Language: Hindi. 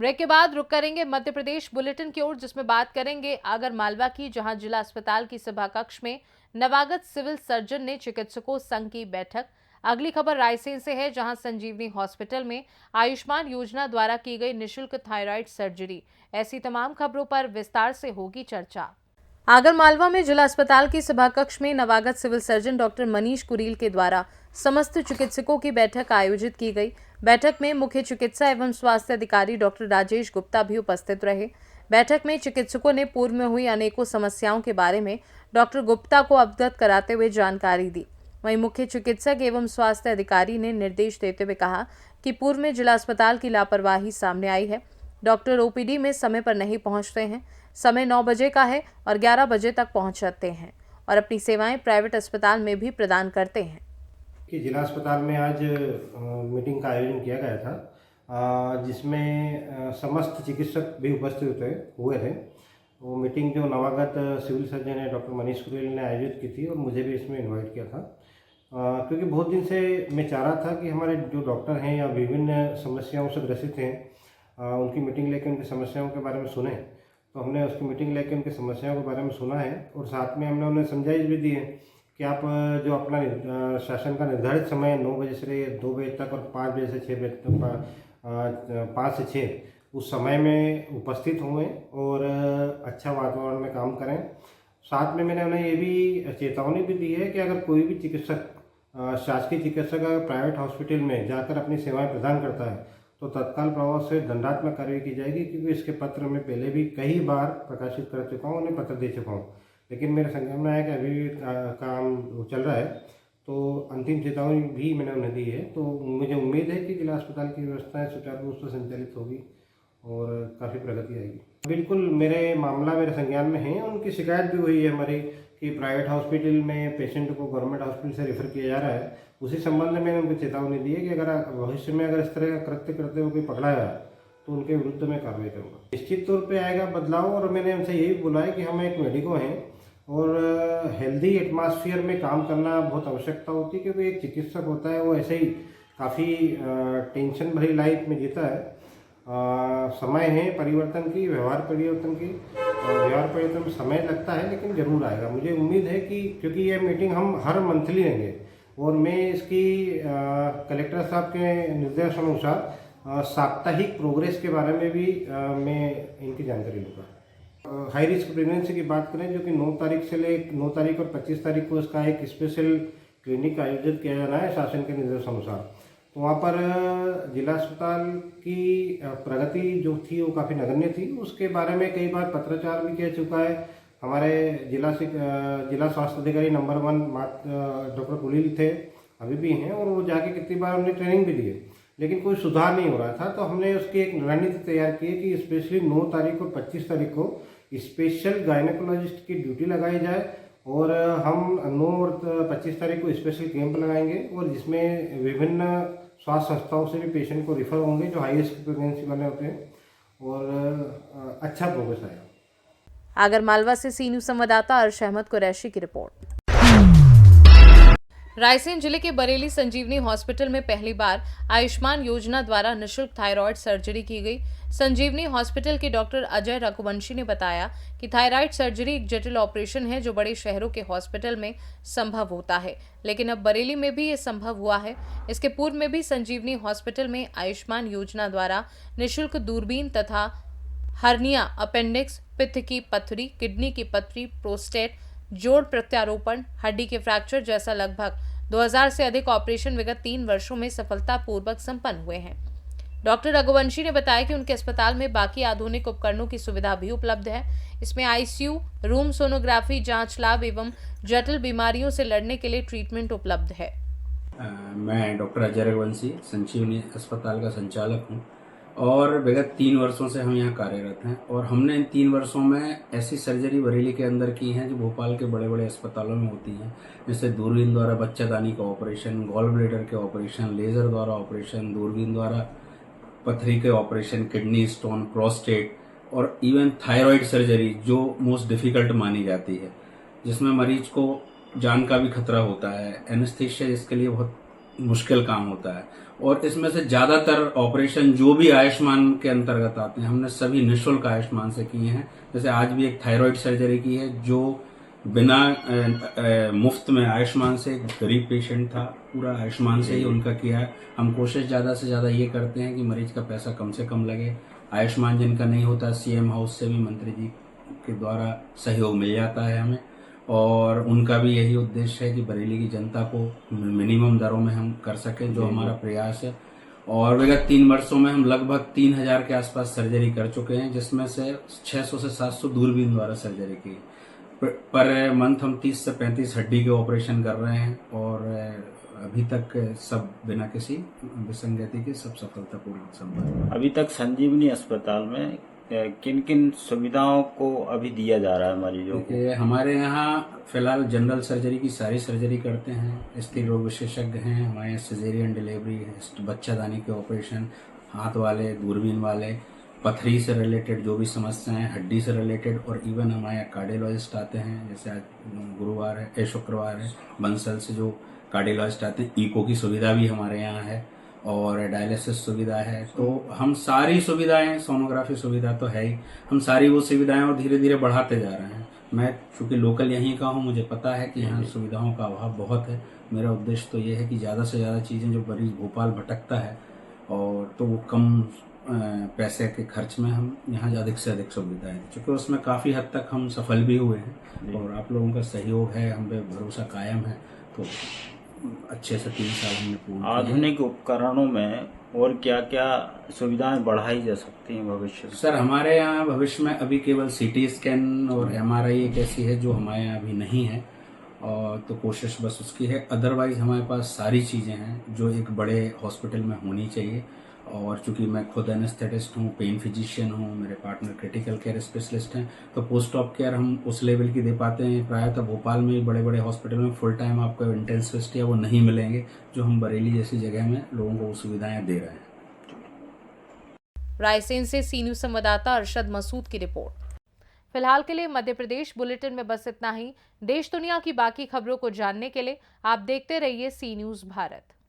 ब्रेक के बाद रुक करेंगे मध्य प्रदेश बुलेटिन की ओर, जिसमें बात करेंगे आगर मालवा की, जहां जिला अस्पताल की सभा कक्ष में नवागत सिविल सर्जन ने चिकित्सकों संघ की बैठक। अगली खबर रायसेन से है, जहां संजीवनी हॉस्पिटल में आयुष्मान योजना द्वारा की गई निशुल्क थायराइड सर्जरी। ऐसी तमाम खबरों पर विस्तार से होगी चर्चा। आगर मालवा में जिला अस्पताल की सभा कक्ष में नवागत civil surgeon doctor Manish Kureel के द्वारा समस्त चिकित्सकों की बैठक आयोजित की गई। बैठक में मुख्य चिकित्सा एवं स्वास्थ्य अधिकारी डॉक्टर राजेश गुप्ता भी उपस्थित रहे। बैठक में चिकित्सकों ने पूर्व में हुई अनेकों समस्याओं के बारे में डॉक्टर गुप्ता को अवगत कराते हुए जानकारी दी। वहीं मुख्य चिकित्सक एवं स्वास्थ्य अधिकारी ने निर्देश देते हुए कहा कि पूर्व में जिला अस्पताल की लापरवाही सामने आई है। डॉक्टर ओपीडी में समय पर नहीं पहुंचते हैं। समय 9 बजे का है और 11 बजे तक पहुंच जाते हैं और अपनी सेवाएं प्राइवेट अस्पताल में भी प्रदान करते हैं। कि जिला अस्पताल में आज मीटिंग का आयोजन किया गया था, जिसमें समस्त चिकित्सक भी उपस्थित हुए थे। वो मीटिंग जो नवागत सिविल सर्जन है डॉक्टर मनीष कुरेल ने आयोजित की थी और मुझे भी इसमें इनवाइट किया था, क्योंकि बहुत दिन से मैं चाह रहा था कि हमारे जो डॉक्टर हैं या विभिन्न समस्याओं से ग्रसित हैं, उनकी मीटिंग लेकर उनकी समस्याओं के बारे में सुने। तो हमने उसकी मीटिंग लेकर उनकी समस्याओं के बारे में सुना है और साथ में हमने उन्हें समझाइश भी दी है कि आप जो अपना शासन का निर्धारित समय 9 बजे से 2 बजे तक और 5 बजे से 6 बजे तक 5 से 6 उस समय में उपस्थित हुए और अच्छा वातावरण में काम करें। साथ में मैंने उन्हें ये भी चेतावनी भी दी है कि अगर कोई भी चिकित्सक, शासकीय चिकित्सक अगर प्राइवेट हॉस्पिटल में जाकर अपनी सेवाएं प्रदान करता है तो तत्काल प्रभाव से दंडात्मक कार्रवाई की जाएगी, क्योंकि इसके पत्र में पहले भी कई बार प्रकाशित कर चुका हूँ, उन्हें पत्र दे चुका हूँ। लेकिन मेरे संज्ञान में आया कि अभी भी काम चल रहा है, तो अंतिम चेतावनी भी मैंने उन्हें दी है। तो मुझे उम्मीद है कि जिला अस्पताल की व्यवस्थाएं सुचारू रूप से संचालित होगी और काफ़ी प्रगति आएगी। बिल्कुल मेरे मामला मेरे संज्ञान में है। उनकी शिकायत भी हुई है हमारी कि प्राइवेट हॉस्पिटल में पेशेंट को गवर्नमेंट हॉस्पिटल से रेफर किया जा रहा है। उसी संबंध में मैंने उनको चेतावनी दी है कि अगर भविष्य में अगर इस तरह का कृत्य करते हुए कोई पकड़ा गया तो उनके विरुद्ध में कार्रवाई करूँगा। निश्चित तौर पे आएगा बदलाव, और मैंने उनसे यही बोला है कि हम एक मेडिको हैं और हेल्दी एटमॉस्फेयर में काम करना बहुत आवश्यकता होती है, क्योंकि एक चिकित्सक होता है वो ऐसे ही काफ़ी टेंशन भरी लाइफ में जीता है। समय है परिवर्तन की, व्यवहार परिवर्तन की, व्यवहार परिवर्तन में समय लगता है लेकिन ज़रूर आएगा। मुझे उम्मीद है कि क्योंकि ये मीटिंग हम हर मंथली लेंगे और मैं इसकी कलेक्टर साहब के निर्देशानुसार साप्ताहिक प्रोग्रेस के बारे में भी मैं इनकी जानकारी लूँगा। हाई रिस्क प्रेगनेंसी की बात करें, जो कि 9 तारीख से 9 तारीख और 25 तारीख को इसका एक स्पेशल क्लिनिक आयोजित किया जाना है शासन के निर्देशानुसार। तो वहाँ पर जिला अस्पताल की प्रगति जो थी वो काफ़ी नगण्य थी। उसके बारे में कई बार पत्राचार भी किया चुका है। हमारे जिला स्वास्थ्य अधिकारी नंबर 1 डॉक्टर कुलील थे, अभी भी हैं, और वो जाके कितनी बार उन्हें ट्रेनिंग भी दी है, लेकिन कोई सुधार नहीं हो रहा था। तो हमने उसकी एक रणनीति तैयार की है कि स्पेशली 9 तारीख और 25 तारीख को स्पेशल गायनेकोलॉजिस्ट की ड्यूटी लगाई जाए और हम 9 और 25 तारीख को स्पेशल कैंप लगाएंगे और जिसमें विभिन्न स्वास्थ्य संस्थाओं से भी पेशेंट को रिफर होंगे जो हाई रिस्क प्रेगनेंसी वाले होते हैं, और अच्छा प्रोग्रेस आएगा। आगर मालवा से सी न्यूज संवाददाता अर्श अहमद कुरैशी की रिपोर्ट। रायसेन जिले के बरेली संजीवनी हॉस्पिटल में पहली बार आयुष्मान योजना द्वारा निशुल्क थायराइड सर्जरी की गई। संजीवनी हॉस्पिटल के डॉक्टर अजय रघुवंशी ने बताया कि थायराइड सर्जरी एक जटिल ऑपरेशन है जो बड़े शहरों के हॉस्पिटल में संभव होता है, लेकिन अब बरेली में भी ये संभव हुआ है। इसके पूर्व में भी संजीवनी हॉस्पिटल में आयुष्मान योजना द्वारा निशुल्क दूरबीन तथा हर्निया, अपेंडिक्स, पित्त की पथरी, किडनी की पथरी, प्रोस्टेट, जोड़ प्रत्यारोपण, हड्डी के फ्रैक्चर जैसा लगभग 2000 से अधिक ऑपरेशन विगत 3 वर्षों में सफलतापूर्वक संपन्न हुए हैं। डॉक्टर रघुवंशी ने बताया कि उनके अस्पताल में बाकी आधुनिक उपकरणों की सुविधा भी उपलब्ध है। इसमें आईसीयू, रूम सोनोग्राफी, जांच लैब एवं जटिल बीमारियों से लड़ने के लिए ट्रीटमेंट उपलब्ध है। मैं डॉक्टर अजय रघुवंशी संजीवनी अस्पताल का संचालक हूं और विगत 3 वर्षों से हम यहाँ कार्यरत हैं और हमने इन 3 वर्षों में ऐसी सर्जरी बरेली के अंदर की हैं जो भोपाल के बड़े बड़े अस्पतालों में होती हैं, जैसे दूरबीन द्वारा बच्चादानी का ऑपरेशन, गॉल ब्लैडर के ऑपरेशन, लेजर द्वारा ऑपरेशन, दूरबीन द्वारा पथरी के ऑपरेशन, किडनी स्टोन, प्रोस्टेट और इवन थायराइड सर्जरी जो मोस्ट डिफिकल्ट मानी जाती है, जिसमें मरीज को जान का भी खतरा होता है। एनेस्थीसिया इसके लिए बहुत मुश्किल काम होता है। और इसमें से ज़्यादातर ऑपरेशन जो भी आयुष्मान के अंतर्गत आते हैं हमने सभी निःशुल्क आयुष्मान से किए हैं। जैसे आज भी एक थायराइड सर्जरी की है जो बिना मुफ्त में आयुष्मान से, एक गरीब पेशेंट था, पूरा आयुष्मान से ही उनका किया है। हम कोशिश ज़्यादा से ज़्यादा ये करते हैं कि मरीज का पैसा कम से कम लगे। आयुष्मान जिनका नहीं होता, सीएम हाउस से भी मंत्री जी के द्वारा सहयोग मिल जाता है हमें, और उनका भी यही उद्देश्य है कि बरेली की जनता को मिनिमम दरों में हम कर सकें, जो हमारा प्रयास है। और विगत 3 वर्षों में हम लगभग 3000 के आसपास सर्जरी कर चुके हैं, जिसमें से 600 से 700 दूरबीन द्वारा सर्जरी की। पर मंथ हम 30 से 35 हड्डी के ऑपरेशन कर रहे हैं, और अभी तक सब बिना किसी विसंगति के सब सफलतापूर्वक संपन्न। अभी तक संजीवनी अस्पताल में किन किन सुविधाओं को अभी दिया जा रहा है मरीजों को? हमारे यहाँ फिलहाल जनरल सर्जरी की सारी सर्जरी करते हैं, स्त्री रोग विशेषज्ञ हैं हमारे यहाँ, सिजेरियन डिलीवरी, बच्चादानी के ऑपरेशन, हाथ वाले, दूरबीन वाले, पथरी से रिलेटेड जो भी समस्याएं, हड्डी से रिलेटेड, और इवन हमारे यहाँ कार्डियोलॉजिस्ट आते हैं। जैसे आज गुरुवार है, शुक्रवार है, बंसल से जो कार्डियोलॉजिस्ट आते हैं, इको की सुविधा भी हमारे यहाँ है, और डायलिसिस सुविधा है। तो हम सारी सुविधाएं, सोनोग्राफी सुविधा तो है ही, हम सारी वो सुविधाएं और धीरे धीरे बढ़ाते जा रहे हैं। मैं चूंकि लोकल यहीं का हूँ, मुझे पता है कि यहाँ सुविधाओं का अभाव बहुत है। मेरा उद्देश्य तो ये है कि ज़्यादा से ज़्यादा चीज़ें, जो मरीज भोपाल भटकता है और तो वो कम पैसे के खर्च में हम यहाँ अधिक से अधिक सुविधाएं दें, चूँकि उसमें काफ़ी हद तक हम सफल भी हुए हैं, और आप लोगों का सहयोग है, हम पे भरोसा कायम है, तो अच्छे से 3 साल हमने पूर्ण किए। आधुनिक उपकरणों में और क्या क्या सुविधाएं बढ़ाई जा सकती हैं भविष्य में? सर, हमारे यहाँ भविष्य में अभी केवल सीटी स्कैन और एमआरआई एक ऐसी है जो हमारे यहाँ अभी नहीं है, और तो कोशिश बस उसकी है। अदरवाइज हमारे पास सारी चीज़ें हैं जो एक बड़े हॉस्पिटल में होनी चाहिए। और चूंकि मैं खुद एनेस्थेटिस्ट हूँ, पेन फिजिशियन हूँ, मेरे पार्टनर क्रिटिकल केयर स्पेशलिस्ट हैं, तो पोस्ट ऑप केयर हम उस लेवल की दे पाते हैं। प्रायतः भोपाल में बड़े बड़े हॉस्पिटल में फुल टाइम आपको इंटेंसिविस्ट या वो नहीं मिलेंगे, जो हम बरेली जैसी जगह में लोगों को सुविधाएं दे रहे हैं। रायसेन से सी न्यूज संवाददाता अरशद मसूद की रिपोर्ट। फिलहाल के लिए मध्य प्रदेश बुलेटिन में बस इतना ही। देश दुनिया की बाकी खबरों को जानने के लिए आप देखते रहिए सी न्यूज भारत।